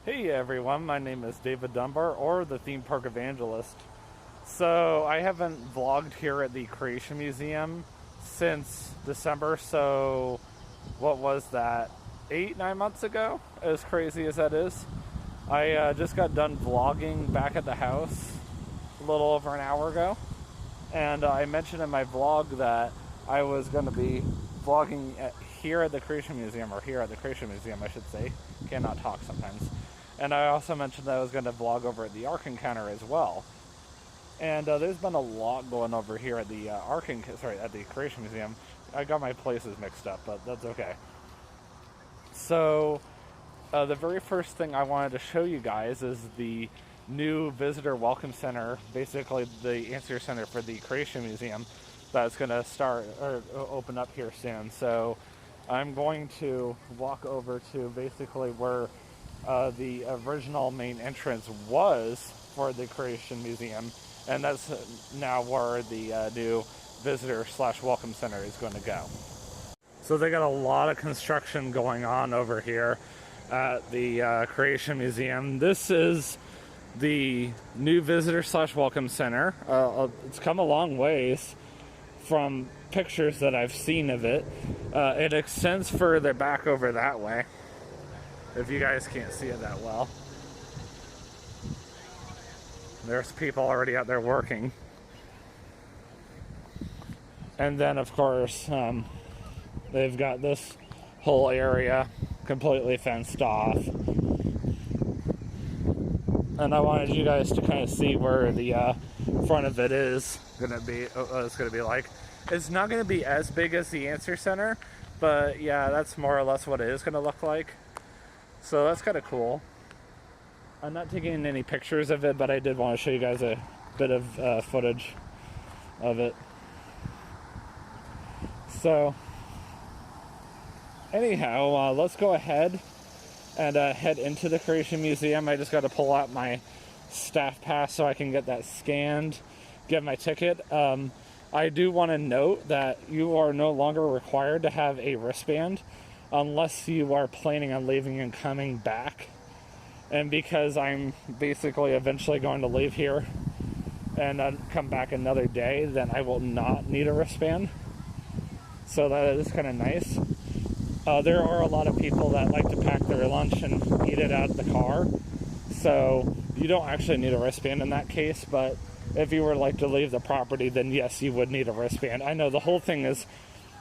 Hey everyone, my name is David Dunbar, or the Theme Park Evangelist. So, I haven't vlogged here at the Creation Museum since December, so what was that? 8, 9 months ago? As crazy as that is. I just got done vlogging back at the house a little over an hour ago, and I mentioned in my vlog that I was going to be vlogging here at the Creation Museum, or here at the Creation Museum, I should say. Cannot talk sometimes. And I also mentioned that I was going to vlog over at the Ark Encounter as well. And there's been a lot going over here at the at the Creation Museum. I got my places mixed up, but that's okay. So, the very first thing I wanted to show you guys is the new visitor welcome center, basically the answer center for the Creation Museum that's going to start or open up here soon. So, I'm going to walk over to basically where the original main entrance was for the Creation Museum, and that's now where the new visitor / welcome center is going to go. So they got a lot of construction going on over here at the Creation Museum. This is the new visitor / welcome center. It's come a long ways from pictures that I've seen of it. It extends further back over that way, if you guys can't see it that well. There's people already out there working. And then, of course, they've got this whole area completely fenced off. And I wanted you guys to kind of see where the front of it is going to be. It's going to be like. It's not going to be as big as the Answer Center, but yeah, that's more or less what it is going to look like. So that's kind of cool. I'm not taking any pictures of it, but I did want to show you guys a bit of footage of it. So, anyhow, let's go ahead and head into the Creation Museum. I just got to pull out my staff pass so I can get that scanned, get my ticket. I do want to note that you are no longer required to have a wristband unless you are planning on leaving and coming back. And because I'm basically eventually going to leave here and come back another day, then I will not need a wristband. So that is kind of nice. There are a lot of people that like to pack their lunch and eat it out of the car. So you don't actually need a wristband in that case, but if you were like to leave the property, then yes, you would need a wristband. I know the whole thing has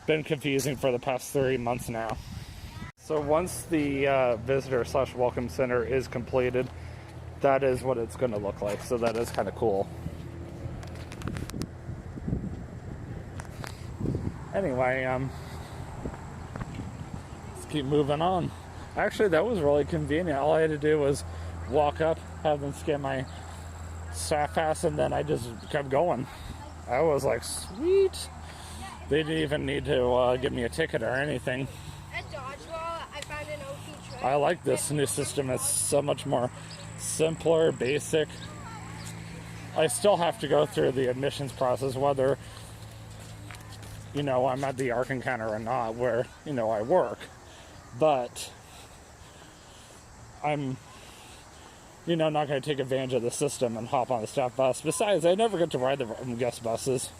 been confusing for the past 3 months now. So once the visitor / welcome center is completed, that is what it's going to look like. So that is kind of cool. Anyway, let's keep moving on. Actually, that was really convenient. All I had to do was walk up, have them scan my staff pass, and then I just kept going. I was like, sweet. They didn't even need to give me a ticket or anything. At Dodgeball, I found an OP trick. I like this new system. It's so much more simpler, basic. I still have to go through the admissions process, whether, I'm at the Ark Encounter or not, where, I work. But I'm, not going to take advantage of the system and hop on the staff bus. Besides, I never get to ride the guest buses.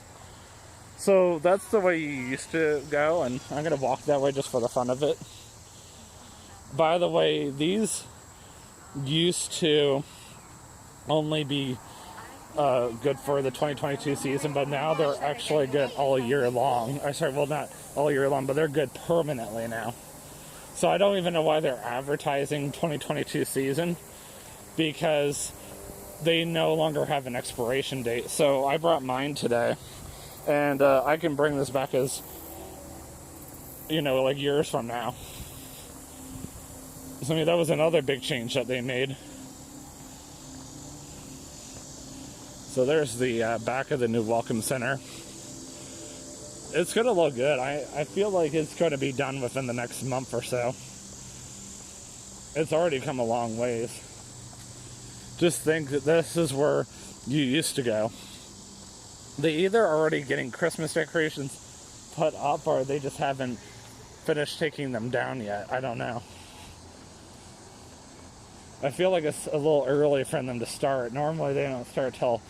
So that's the way you used to go, and I'm going to walk that way just for the fun of it. By the way, these used to only be good for the 2022 season, but now they're actually good all year long. Not all year long, but they're good permanently now. So I don't even know why they're advertising 2022 season, because they no longer have an expiration date. So I brought mine today, and I can bring this back as, like years from now. So, that was another big change that they made. So there's the back of the new Welcome Center. It's going to look good. I feel like it's going to be done within the next month or so. It's already come a long ways. Just think that this is where you used to go. They either are already getting Christmas decorations put up, or they just haven't finished taking them down yet. I don't know. I feel like it's a little early for them to start. Normally they don't start till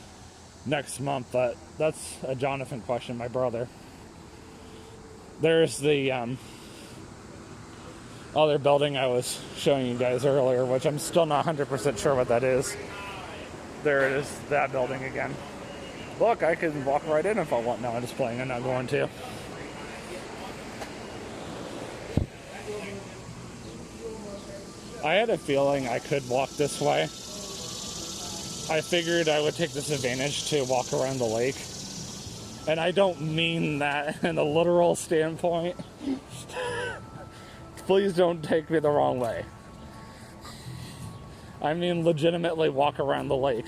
next month, but that's a Jonathan question, my brother. There's the other building I was showing you guys earlier, which I'm still not 100% sure what that is. There it is, that building again. Look, I can walk right in if I want. No, I'm just playing. I'm not going to. I had a feeling I could walk this way. I figured I would take this advantage to walk around the lake. And I don't mean that in a literal standpoint. Please don't take me the wrong way. I mean legitimately walk around the lake.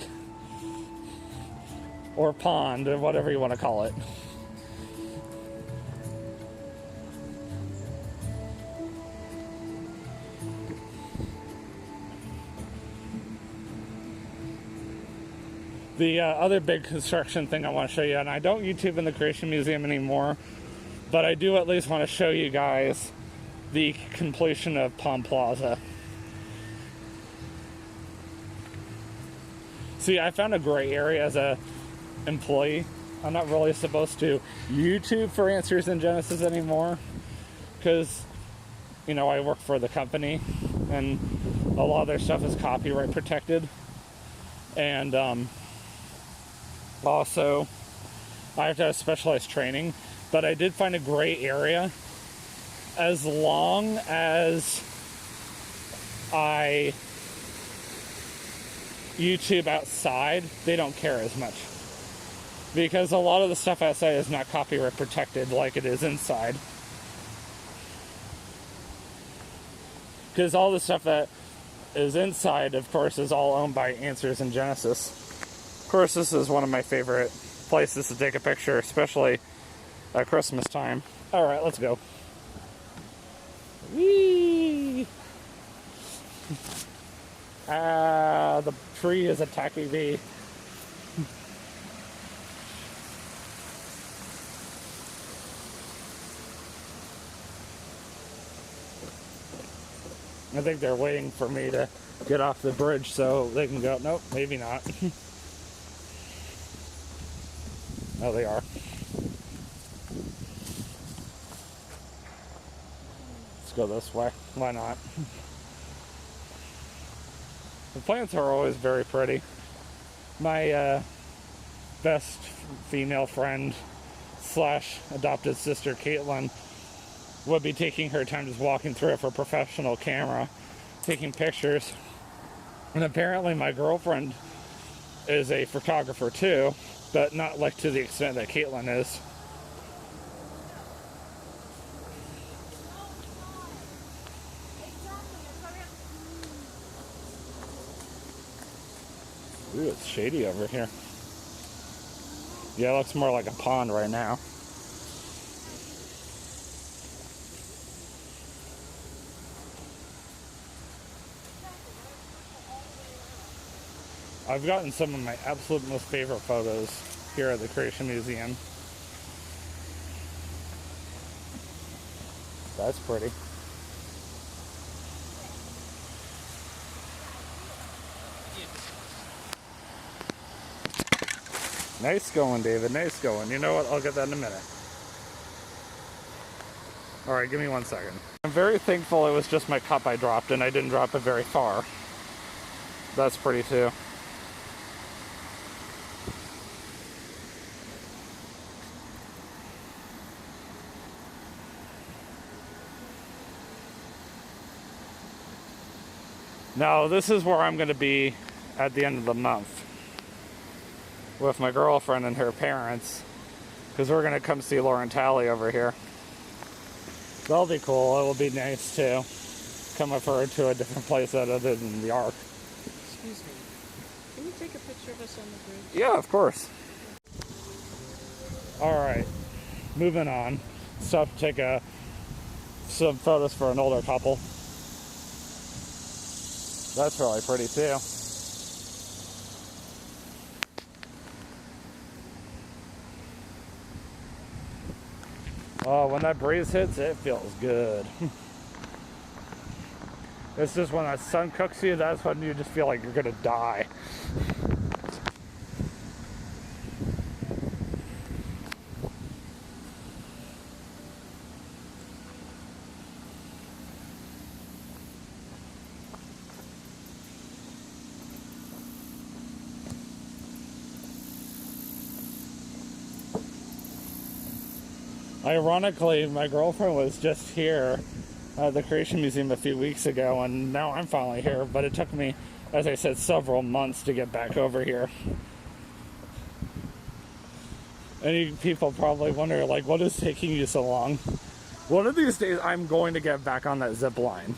Or pond, or whatever you want to call it. The other big construction thing I want to show you, and I don't YouTube in the Creation Museum anymore, but I do at least want to show you guys the completion of Palm Plaza. See, I found a gray area as a employee. I'm not really supposed to YouTube for Answers in Genesis anymore because, you know, I work for the company and a lot of their stuff is copyright protected. And also, I have to have specialized training, but I did find a gray area. As long as I YouTube outside, they don't care as much. Because a lot of the stuff outside is not copyright protected like it is inside. Because all the stuff that is inside, of course, is all owned by Answers in Genesis. Of course, this is one of my favorite places to take a picture, especially at Christmas time. Alright, let's go. Whee! The tree is attacking me. I think they're waiting for me to get off the bridge so they can go. Nope, maybe not. Oh, they are. Let's go this way. Why not? The plants are always very pretty. My best female friend / adopted sister, Caitlin, would be taking her time just walking through it for a professional camera, taking pictures. And apparently my girlfriend is a photographer too, but not like to the extent that Caitlin is. Ooh, it's shady over here. Yeah, it looks more like a pond right now. I've gotten some of my absolute most favorite photos here at the Creation Museum. That's pretty. Nice going, David. Nice going. You know what? I'll get that in a minute. Alright, give me 1 second. I'm very thankful it was just my cup I dropped and I didn't drop it very far. That's pretty too. Now, this is where I'm going to be at the end of the month with my girlfriend and her parents, because we're going to come see Lauren Talley over here. That'll be cool. It will be nice to come with her to a different place other than the Ark. Excuse me. Can you take a picture of us on the bridge? Yeah, of course. Alright, moving on. Stop to take some photos for an older couple. That's really pretty too. Oh, when that breeze hits, it feels good. It's just when that sun cooks you, that's when you just feel like you're gonna die. Ironically, my girlfriend was just here at the Creation Museum a few weeks ago, and now I'm finally here, but it took me, as I said, several months to get back over here. Any people probably wonder, like, what is taking you so long? One of these days, I'm going to get back on that zip line.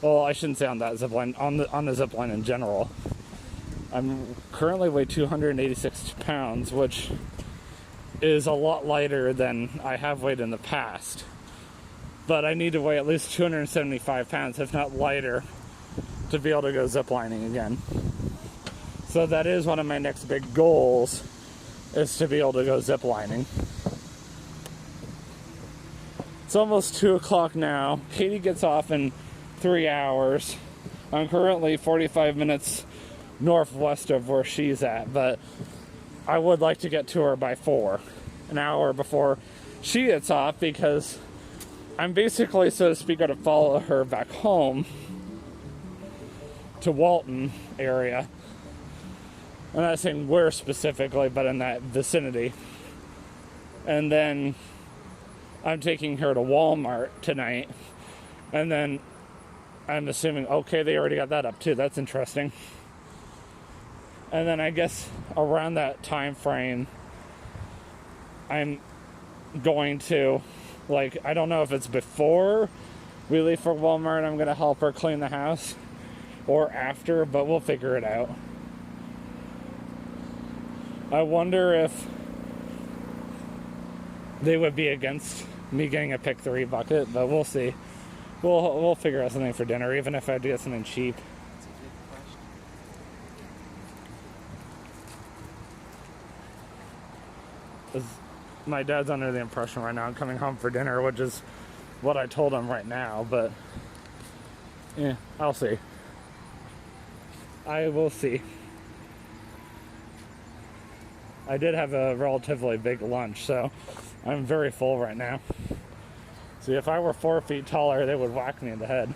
Well, I shouldn't say on that zip line, on the zip line in general. I'm currently weigh 286 pounds, which is a lot lighter than I have weighed in the past. But I need to weigh at least 275 pounds, if not lighter, to be able to go ziplining again. So that is one of my next big goals, is to be able to go ziplining. It's almost 2 o'clock now. Katie gets off in 3 hours. I'm currently 45 minutes northwest of where she's at, but I would like to get to her by 4, an hour before she gets off, because I'm basically, so to speak, going to follow her back home to Walton area. I'm not saying where specifically, but in that vicinity. And then I'm taking her to Walmart tonight. And then I'm assuming, okay, they already got that up too. That's interesting. And then I guess around that time frame, I'm going to, like, I don't know if it's before we leave for Walmart, I'm going to help her clean the house, or after, but we'll figure it out. I wonder if they would be against me getting a pick 3 bucket, but we'll see. We'll figure out something for dinner, even if I do get something cheap. My dad's under the impression right now I'm coming home for dinner, which is what I told him right now, but yeah, I'll see. I will see. I did have a relatively big lunch, so I'm very full right now. See, if I were 4 feet taller, they would whack me in the head.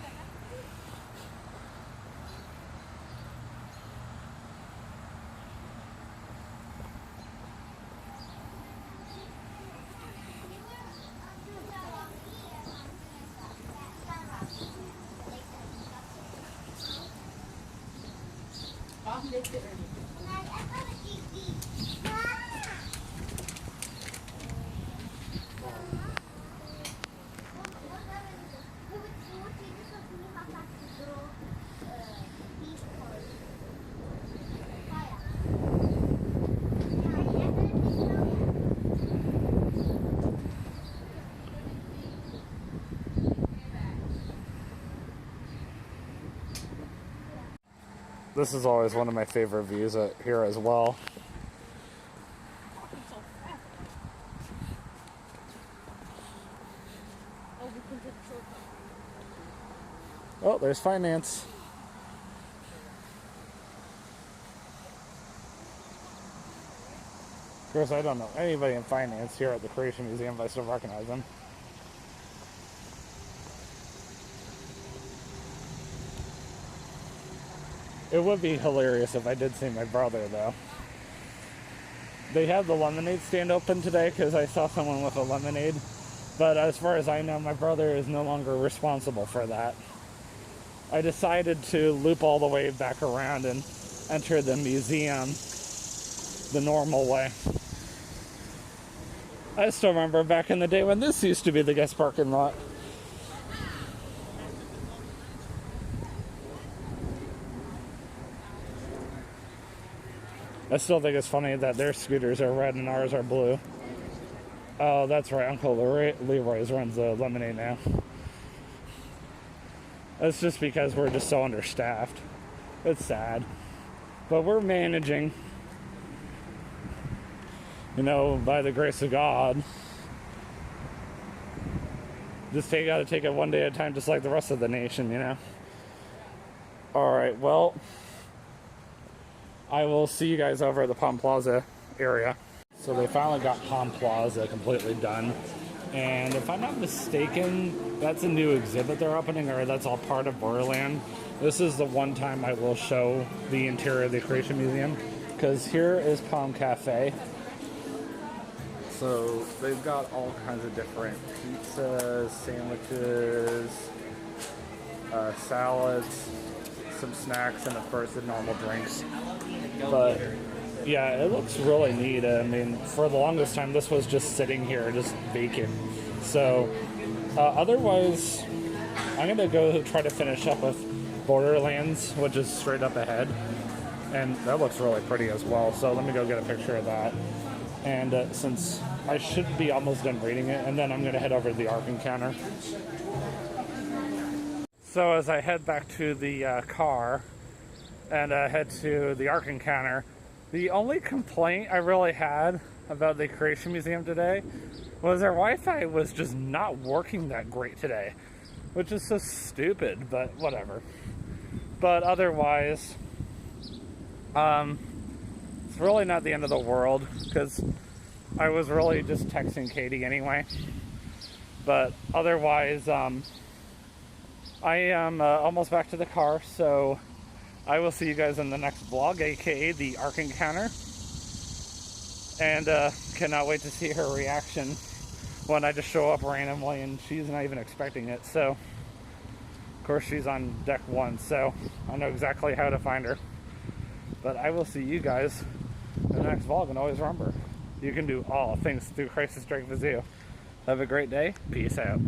This is always one of my favorite views here as well. Oh, there's finance. Of course, I don't know anybody in finance here at the Creation Museum, but I still recognize them. It would be hilarious if I did see my brother, though. They have the lemonade stand open today because I saw someone with a lemonade. But as far as I know, my brother is no longer responsible for that. I decided to loop all the way back around and enter the museum the normal way. I still remember back in the day when this used to be the guest parking lot. I still think it's funny that their scooters are red and ours are blue. Oh, that's right. Uncle Leroy's runs the lemonade now. That's just because we're just so understaffed. It's sad. But we're managing. You know, by the grace of God. Just gotta take it one day at a time, just like the rest of the nation, you know. All right, well, I will see you guys over at the Palm Plaza area. So they finally got Palm Plaza completely done. And if I'm not mistaken, that's a new exhibit they're opening, or that's all part of Borderland. This is the one time I will show the interior of the Creation Museum, because here is Palm Cafe. So they've got all kinds of different pizzas, sandwiches, salads, some snacks, and of course the normal drinks. But yeah, it looks really neat. I mean, for the longest time, this was just sitting here, just vacant. So, otherwise, I'm gonna go try to finish up with Borderlands, which is straight up ahead, and that looks really pretty as well. So let me go get a picture of that. And since I should be almost done reading it, and then I'm gonna head over to the Ark Encounter. So as I head back to the car and head to the Ark Encounter, the only complaint I really had about the Creation Museum today was their Wi-Fi was just not working that great today, which is so stupid, but whatever. But otherwise, it's really not the end of the world, because I was really just texting Katie anyway. But otherwise, I am almost back to the car, so I will see you guys in the next vlog, aka the Ark Encounter. And cannot wait to see her reaction when I just show up randomly and she's not even expecting it. So, of course, she's on deck 1, so I know exactly how to find her. But I will see you guys in the next vlog, and always remember, you can do all things through Christ who strengthens you. Have a great day. Peace out.